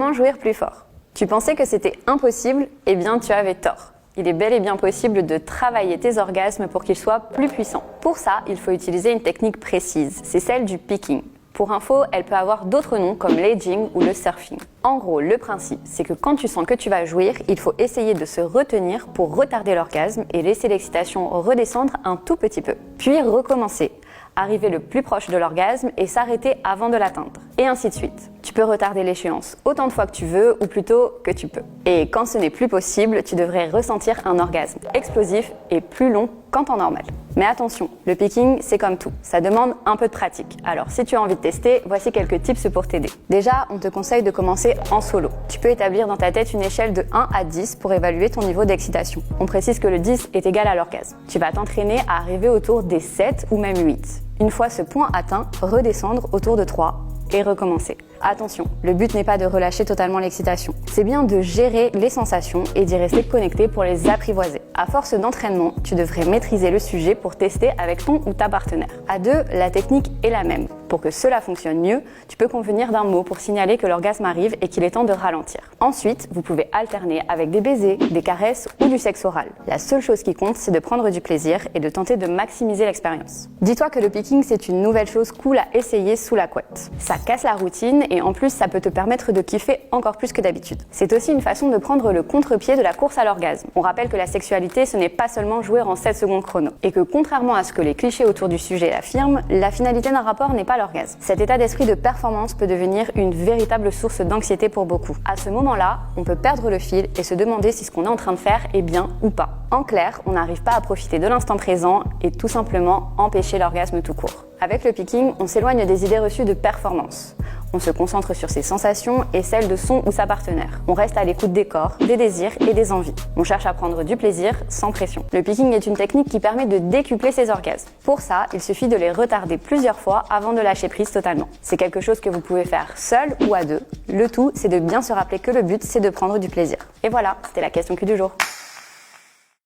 Comment jouir plus fort? Tu pensais que c'était impossible? Eh bien, tu avais tort. Il est bel et bien possible de travailler tes orgasmes pour qu'ils soient plus puissants. Pour ça, il faut utiliser une technique précise, c'est celle du picking. Pour info, elle peut avoir d'autres noms comme l'edging ou le surfing. En gros, le principe, c'est que quand tu sens que tu vas jouir, il faut essayer de se retenir pour retarder l'orgasme et laisser l'excitation redescendre un tout petit peu. Puis recommencer, arriver le plus proche de l'orgasme et s'arrêter avant de l'atteindre. Et ainsi de suite. Tu peux retarder l'échéance autant de fois que tu veux ou plutôt que tu peux. Et quand ce n'est plus possible, tu devrais ressentir un orgasme explosif et plus long qu'en temps normal. Mais attention, le picking, c'est comme tout. Ça demande un peu de pratique. Alors si tu as envie de tester, voici quelques tips pour t'aider. Déjà, on te conseille de commencer en solo. Tu peux établir dans ta tête une échelle de 1 à 10 pour évaluer ton niveau d'excitation. On précise que le 10 est égal à l'orgasme. Tu vas t'entraîner à arriver autour des 7 ou même 8. Une fois ce point atteint, redescendre autour de 3 et recommencer. Attention, le but n'est pas de relâcher totalement l'excitation. C'est bien de gérer les sensations et d'y rester connecté pour les apprivoiser. À force d'entraînement, tu devrais maîtriser le sujet pour tester avec ton ou ta partenaire. À deux, la technique est la même. Pour que cela fonctionne mieux, tu peux convenir d'un mot pour signaler que l'orgasme arrive et qu'il est temps de ralentir. Ensuite, vous pouvez alterner avec des baisers, des caresses ou du sexe oral. La seule chose qui compte, c'est de prendre du plaisir et de tenter de maximiser l'expérience. Dis-toi que le picking, c'est une nouvelle chose cool à essayer sous la couette. Ça casse la routine et en plus, ça peut te permettre de kiffer encore plus que d'habitude. C'est aussi une façon de prendre le contre-pied de la course à l'orgasme. On rappelle que la sexualité, ce n'est pas seulement jouer en 7 secondes chrono. Et que contrairement à ce que les clichés autour du sujet affirment, la finalité d'un rapport n'est pas l'orgasme. Cet état d'esprit de performance peut devenir une véritable source d'anxiété pour beaucoup. À ce moment-là, on peut perdre le fil et se demander si ce qu'on est en train de faire est bien ou pas. En clair, on n'arrive pas à profiter de l'instant présent et tout simplement empêcher l'orgasme tout court. Avec le picking, on s'éloigne des idées reçues de performance. On se concentre sur ses sensations et celles de son ou sa partenaire. On reste à l'écoute des corps, des désirs et des envies. On cherche à prendre du plaisir sans pression. Le picking est une technique qui permet de décupler ses orgasmes. Pour ça, il suffit de les retarder plusieurs fois avant de lâcher prise totalement. C'est quelque chose que vous pouvez faire seul ou à deux. Le tout, c'est de bien se rappeler que le but, c'est de prendre du plaisir. Et voilà, c'était la question Q du jour.